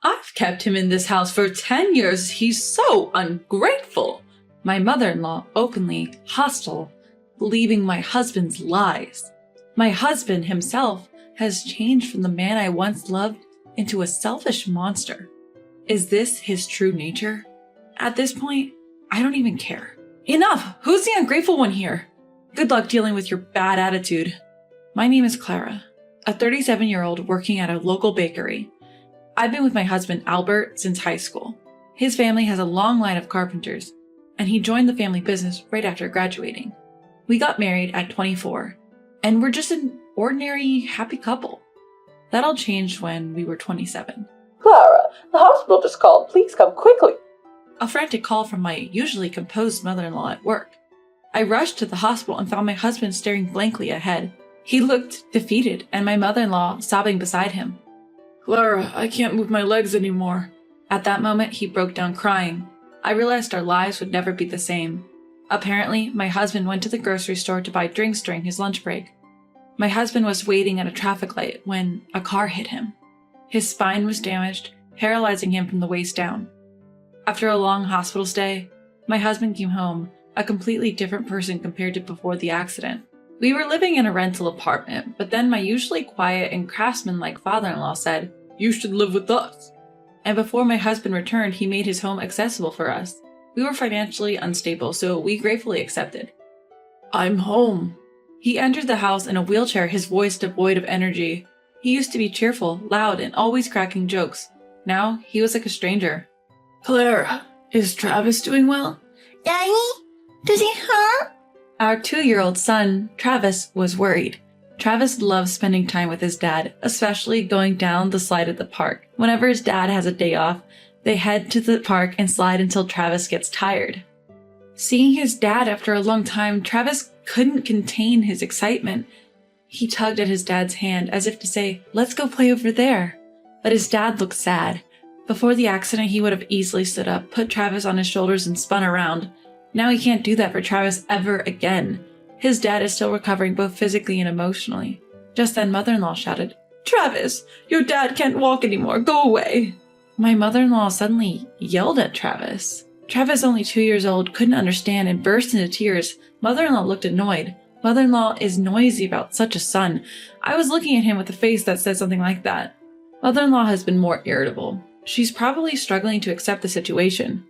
I've kept him in this house for 10 years. He's so ungrateful. My mother-in-law openly hostile, believing my husband's lies. My husband himself has changed from the man I once loved into a selfish monster. Is this his true nature? At this point, I don't even care. Enough! Who's the ungrateful one here? Good luck dealing with your bad attitude. My name is Clara, a 37-year-old working at a local bakery. I've been with my husband Albert since high school. His family has a long line of carpenters, and he joined the family business right after graduating. We got married at 24, and we're just an ordinary, happy couple. That all changed when we were 27. Clara, the hospital just called. Please come quickly. A frantic call from my usually composed mother-in-law at work. I rushed to the hospital and found my husband staring blankly ahead. He looked defeated, and my mother-in-law sobbing beside him. Clara, I can't move my legs anymore. At that moment, he broke down crying. I realized our lives would never be the same. Apparently, my husband went to the grocery store to buy drinks during his lunch break. My husband was waiting at a traffic light when a car hit him. His spine was damaged, paralyzing him from the waist down. After a long hospital stay, my husband came home, a completely different person compared to before the accident. We were living in a rental apartment, but then my usually quiet and craftsman-like father-in-law said, "You should live with us." And before my husband returned, he made his home accessible for us. We were financially unstable, so we gratefully accepted. "I'm home." He entered the house in a wheelchair, his voice devoid of energy. He used to be cheerful, loud, and always cracking jokes. Now, he was like a stranger. "Clara, is Travis doing well?" Daddy, does he hurt? Our 2-year-old son, Travis, was worried. Travis loves spending time with his dad, especially going down the slide at the park. Whenever his dad has a day off, they head to the park and slide until Travis gets tired. Seeing his dad after a long time, Travis couldn't contain his excitement. He tugged at his dad's hand as if to say, "Let's go play over there." But his dad looked sad. Before the accident, he would have easily stood up, put Travis on his shoulders, and spun around. Now he can't do that for Travis ever again. His dad is still recovering both physically and emotionally. Just then, mother-in-law shouted, "Travis, your dad can't walk anymore. Go away." My mother-in-law suddenly yelled at Travis. Travis, only 2 years old, couldn't understand and burst into tears. Mother-in-law looked annoyed. Mother-in-law is noisy about such a son. I was looking at him with a face that said something like that. Mother-in-law has been more irritable. She's probably struggling to accept the situation.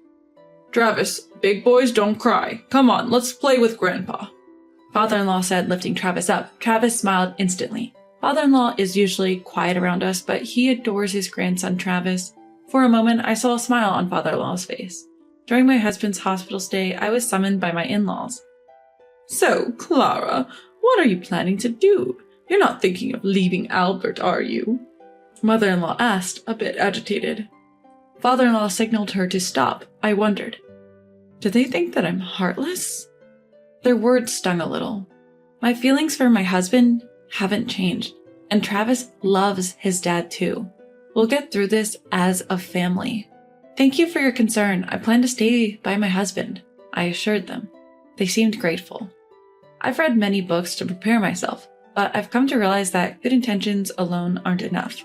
"Travis, big boys don't cry. Come on, let's play with Grandpa," Father-in-law said, lifting Travis up. Travis smiled instantly. Father-in-law is usually quiet around us, but he adores his grandson Travis. For a moment, I saw a smile on Father-in-law's face. During my husband's hospital stay, I was summoned by my in-laws. "So, Clara, what are you planning to do? You're not thinking of leaving Albert, are you?" Mother-in-law asked, a bit agitated. Father-in-law signaled her to stop. I wondered, do they think that I'm heartless? Their words stung a little. My feelings for my husband haven't changed, and Travis loves his dad too. We'll get through this as a family. Thank you for your concern. I plan to stay by my husband, I assured them. They seemed grateful. I've read many books to prepare myself, but I've come to realize that good intentions alone aren't enough.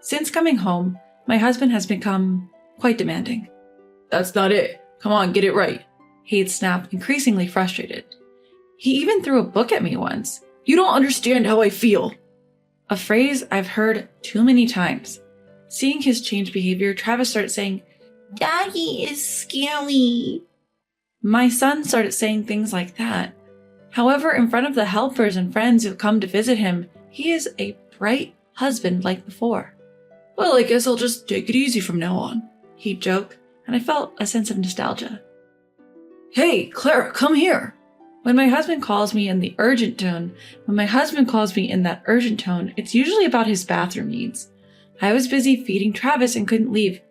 Since coming home, my husband has become quite demanding. "That's not it. Come on, get it right," he'd snap, increasingly frustrated. He even threw a book at me once. "You don't understand how I feel." A phrase I've heard too many times. Seeing his changed behavior, Travis started saying, Daddy is scary. My son started saying things like that. However, in front of the helpers and friends who come to visit him, he is a bright husband like before. "Well, I guess I'll just take it easy from now on," he'd joke, and I felt a sense of nostalgia. "Hey, Clara, come here." When my husband calls me in that urgent tone, it's usually about his bathroom needs. I was busy feeding Travis and couldn't leave.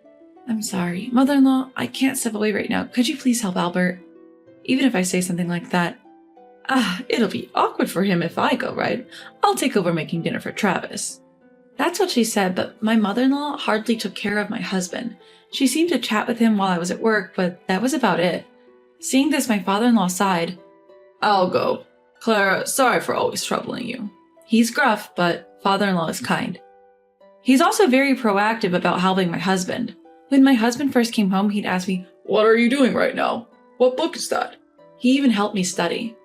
"I'm sorry, mother-in-law, I can't step away right now. Could you please help Albert?" Even if I say something like that, it'll be awkward for him if I go, right? I'll take over making dinner for Travis. That's what she said, but my mother-in-law hardly took care of my husband. She seemed to chat with him while I was at work, but that was about it. Seeing this, my father-in-law sighed. "I'll go. Clara, sorry for always troubling you." He's gruff, but father-in-law is kind. He's also very proactive about helping my husband. When my husband first came home, he'd ask me, "What are you doing right now? What book is that?" He even helped me study.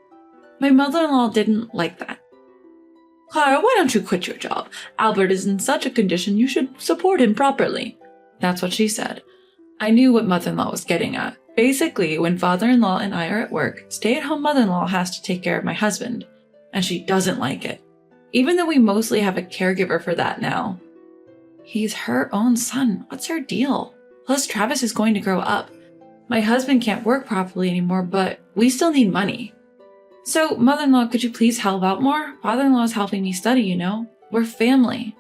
My mother-in-law didn't like that. "Clara, why don't you quit your job? Albert is in such a condition you should support him properly." That's what she said. I knew what mother-in-law was getting at. Basically, when father-in-law and I are at work, stay-at-home mother-in-law has to take care of my husband, and she doesn't like it, even though we mostly have a caregiver for that now. He's her own son. What's her deal? Plus, Travis is going to grow up. My husband can't work properly anymore, but we still need money. So, mother-in-law, could you please help out more? Father-in-law is helping me study, you know? We're family.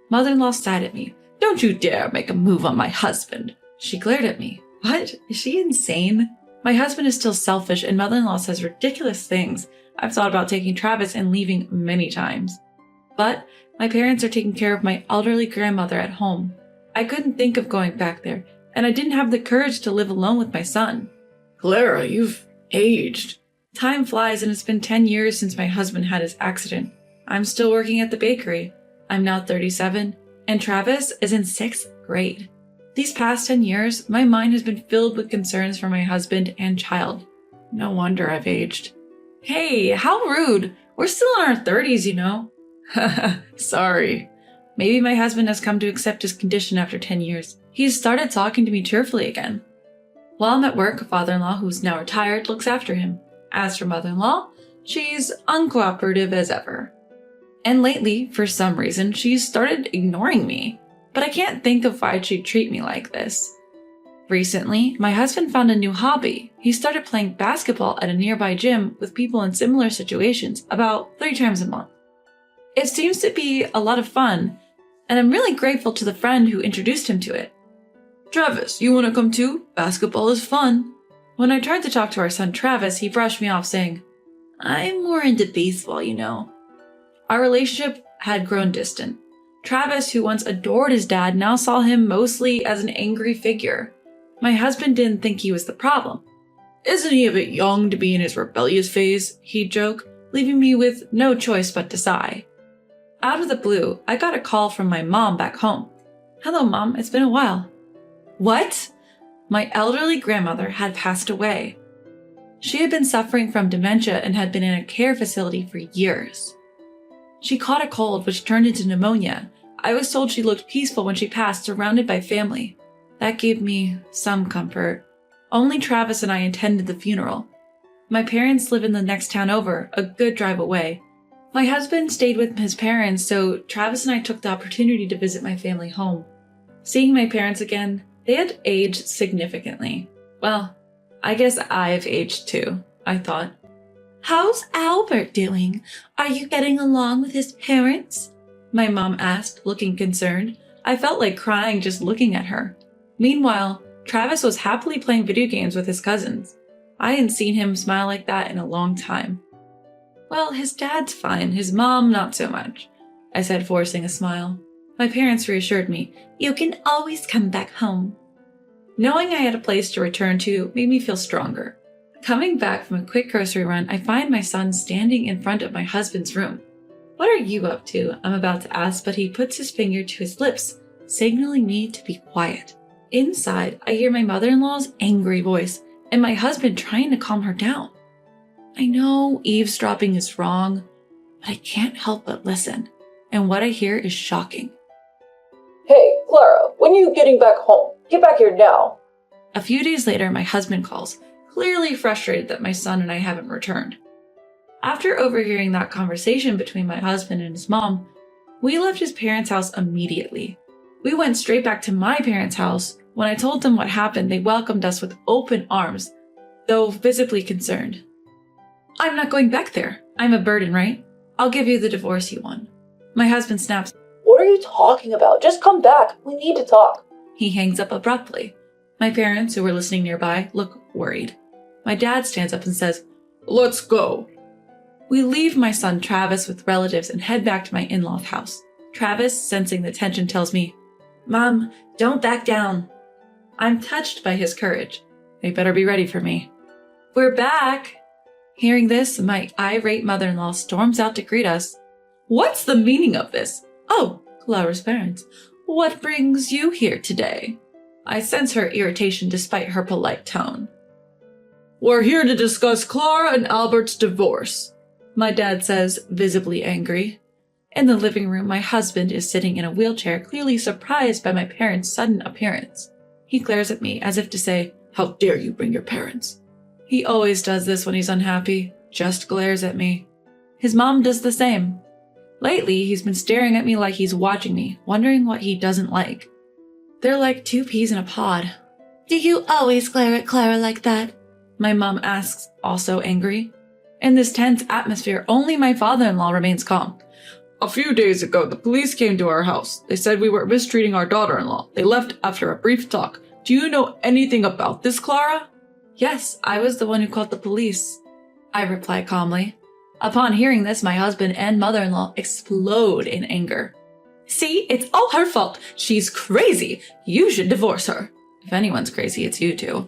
Mother-in-law sighed at me. "Don't you dare make a move on my husband." She glared at me. What? Is she insane? My husband is still selfish, and mother-in-law says ridiculous things. I've thought about taking Travis and leaving many times. But my parents are taking care of my elderly grandmother at home. I couldn't think of going back there, and I didn't have the courage to live alone with my son. Clara, you've aged. Time flies, and it's been 10 years since my husband had his accident. I'm still working at the bakery. I'm now 37, and Travis is in 6th grade. These past 10 years, my mind has been filled with concerns for my husband and child. No wonder I've aged. Hey, how rude. We're still in our 30s, you know. Sorry. Maybe my husband has come to accept his condition after 10 years. He's started talking to me cheerfully again. While I'm at work, father-in-law, who's now retired, looks after him. As for mother-in-law, she's uncooperative as ever. And lately, for some reason, she's started ignoring me. But I can't think of why she'd treat me like this. Recently, my husband found a new hobby. He started playing basketball at a nearby gym with people in similar situations about 3 times a month. It seems to be a lot of fun, and I'm really grateful to the friend who introduced him to it. "Travis, you want to come too? Basketball is fun." When I tried to talk to our son Travis, he brushed me off saying, "I'm more into baseball, you know." Our relationship had grown distant. Travis, who once adored his dad, now saw him mostly as an angry figure. My husband didn't think he was the problem. "Isn't he a bit young to be in his rebellious phase?" he'd joke, leaving me with no choice but to sigh. Out of the blue, I got a call from my mom back home. "Hello, Mom, it's been a while." What? My elderly grandmother had passed away. She had been suffering from dementia and had been in a care facility for years. She caught a cold, which turned into pneumonia. I was told she looked peaceful when she passed, surrounded by family. That gave me some comfort. Only Travis and I attended the funeral. My parents live in the next town over, a good drive away. My husband stayed with his parents, so Travis and I took the opportunity to visit my family home. Seeing my parents again, they had aged significantly. Well, I guess I've aged too, I thought. How's Albert doing? Are you getting along with his parents? My mom asked, looking concerned. I felt like crying just looking at her. Meanwhile, Travis was happily playing video games with his cousins. I hadn't seen him smile like that in a long time. "Well, his dad's fine, his mom not so much," I said, forcing a smile. My parents reassured me. "You can always come back home." Knowing I had a place to return to made me feel stronger. Coming back from a quick grocery run, I find my son standing in front of my husband's room. "What are you up to?" I'm about to ask, but he puts his finger to his lips, signaling me to be quiet. Inside, I hear my mother-in-law's angry voice and my husband trying to calm her down. I know eavesdropping is wrong, but I can't help but listen, and what I hear is shocking. "Hey, Clara, when are you getting back home? Get back here now." A few days later, my husband calls, clearly frustrated that my son and I haven't returned. After overhearing that conversation between my husband and his mom, we left his parents' house immediately. We went straight back to my parents' house. When I told them what happened, they welcomed us with open arms, though visibly concerned. "I'm not going back there. I'm a burden, right? I'll give you the divorce you want." My husband snaps. "What are you talking about? Just come back. We need to talk." He hangs up abruptly. My parents, who were listening nearby, look worried. My dad stands up and says, "Let's go." We leave my son Travis with relatives and head back to my in-law's house. Travis, sensing the tension, tells me, "Mom, don't back down." I'm touched by his courage. They better be ready for me. "We're back." Hearing this, my irate mother-in-law storms out to greet us. "What's the meaning of this? Oh, Clara's parents. What brings you here today? I sense her irritation despite her polite tone. We're here to discuss Clara and Albert's divorce, my dad says, visibly angry. In the living room, my husband is sitting in a wheelchair, clearly surprised by my parents' sudden appearance. He glares at me as if to say, How dare you bring your parents? He always does this when he's unhappy, just glares at me. His mom does the same. Lately, he's been staring at me like he's watching me, wondering what he doesn't like. They're like two peas in a pod. Do you always glare at Clara like that? My mom asks, also angry. In this tense atmosphere, only my father-in-law remains calm. A few days ago, the police came to our house. They said we were mistreating our daughter-in-law. They left after a brief talk. Do you know anything about this, Clara? Yes, I was the one who called the police, I reply calmly. Upon hearing this, my husband and mother-in-law explode in anger. See, it's all her fault. She's crazy. You should divorce her. If anyone's crazy, it's you two.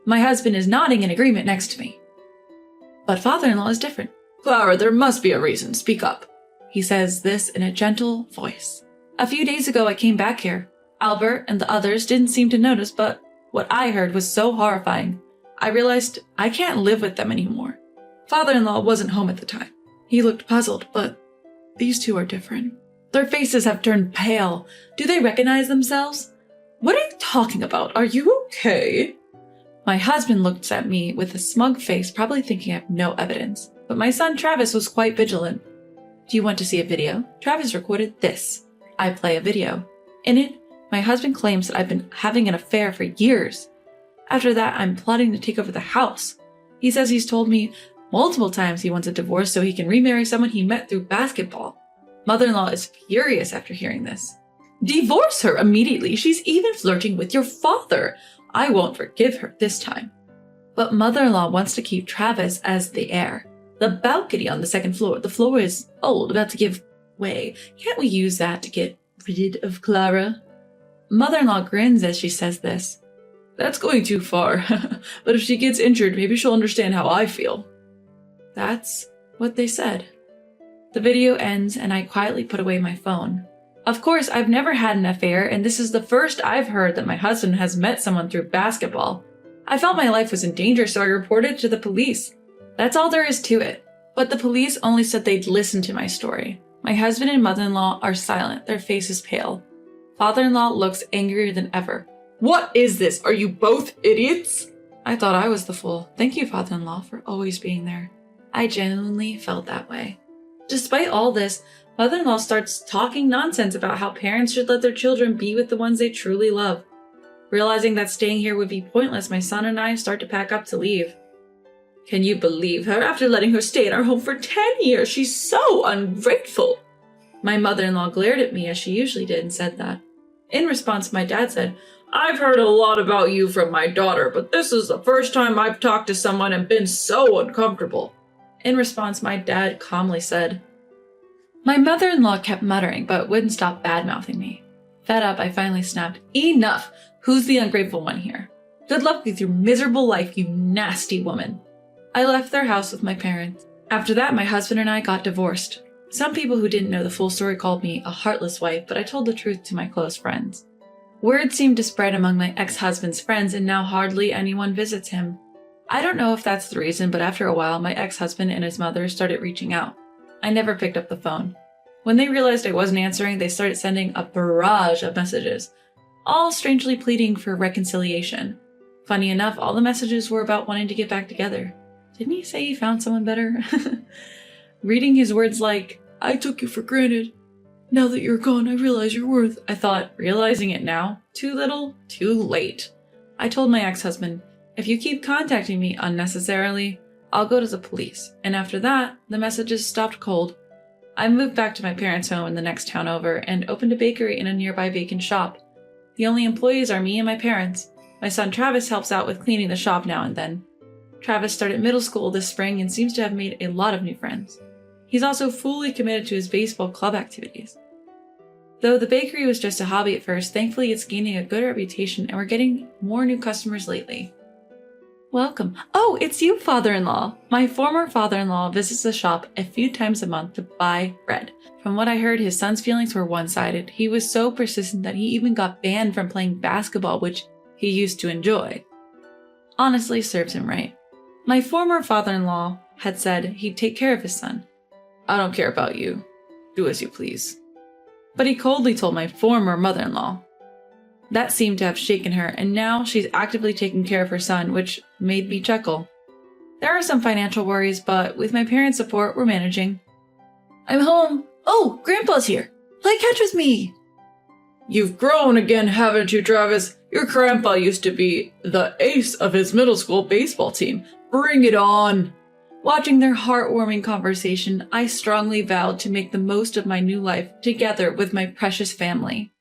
My husband is nodding in agreement next to me. But father-in-law is different. Clara, there must be a reason. Speak up. He says this in a gentle voice. A few days ago, I came back here. Albert and the others didn't seem to notice, but what I heard was so horrifying. I realized I can't live with them anymore. Father-in-law wasn't home at the time. He looked puzzled, but these two are different. Their faces have turned pale. Do they recognize themselves? What are you talking about? Are you okay? My husband looks at me with a smug face, probably thinking I have no evidence. But my son Travis was quite vigilant. Do you want to see a video? Travis recorded this. I play a video. In it, my husband claims that I've been having an affair for years. After that, I'm plotting to take over the house. He says he's told me multiple times he wants a divorce so he can remarry someone he met through basketball. Mother-in-law is furious after hearing this. Divorce her immediately. She's even flirting with your father. I won't forgive her this time. But mother-in-law wants to keep Travis as the heir. The balcony on the second floor. The floor is old, about to give way. Can't we use that to get rid of Clara? Mother-in-law grins as she says this. That's going too far. But if she gets injured, maybe she'll understand how I feel. That's what they said. The video ends and I quietly put away my phone. Of course, I've never had an affair, and this is the first I've heard that my husband has met someone through basketball. I felt my life was in danger, so I reported to the police. That's all there is to it. But the police only said they'd listen to my story. My husband and mother-in-law are silent, their faces pale. Father-in-law looks angrier than ever. What is this? Are you both idiots? I thought I was the fool. Thank you, father-in-law, for always being there. I genuinely felt that way. Despite all this, mother-in-law starts talking nonsense about how parents should let their children be with the ones they truly love. Realizing that staying here would be pointless, my son and I start to pack up to leave. Can you believe her? After letting her stay in our home for 10 years, she's so ungrateful. My mother-in-law glared at me as she usually did and said that. In response, my dad said, I've heard a lot about you from my daughter, but this is the first time I've talked to someone and been so uncomfortable. In response, my dad calmly said, My mother-in-law kept muttering, but wouldn't stop bad-mouthing me. Fed up, I finally snapped, Enough! Who's the ungrateful one here? Good luck with your miserable life, you nasty woman. I left their house with my parents. After that, my husband and I got divorced. Some people who didn't know the full story called me a heartless wife, but I told the truth to my close friends. Word seemed to spread among my ex-husband's friends, and now hardly anyone visits him. I don't know if that's the reason, but after a while, my ex-husband and his mother started reaching out. I never picked up the phone. When they realized I wasn't answering, they started sending a barrage of messages, all strangely pleading for reconciliation. Funny enough, all the messages were about wanting to get back together. Didn't he say he found someone better? Reading his words like, I took you for granted. Now that you're gone, I realize your worth. I thought, realizing it now? Too little, too late. I told my ex-husband, if you keep contacting me unnecessarily, I'll go to the police. And after that, the messages stopped cold. I moved back to my parents' home in the next town over and opened a bakery in a nearby vacant shop. The only employees are me and my parents. My son Travis helps out with cleaning the shop now and then. Travis started middle school this spring and seems to have made a lot of new friends. He's also fully committed to his baseball club activities. Though the bakery was just a hobby at first, thankfully it's gaining a good reputation and we're getting more new customers lately. Welcome. Oh, it's you, father-in-law. My former father-in-law visits the shop a few times a month to buy bread. From what I heard, his son's feelings were one-sided. He was so persistent that he even got banned from playing basketball, which he used to enjoy. Honestly, serves him right. My former father-in-law had said he'd take care of his son. I don't care about you. Do as you please. But he coldly told my former mother-in-law. That seemed to have shaken her, and now she's actively taking care of her son, which made me chuckle. There are some financial worries, but with my parents' support, we're managing. I'm home. Oh, Grandpa's here. Play catch with me. You've grown again, haven't you, Travis? Your grandpa used to be the ace of his middle school baseball team. Bring it on. Watching their heartwarming conversation, I strongly vowed to make the most of my new life together with my precious family.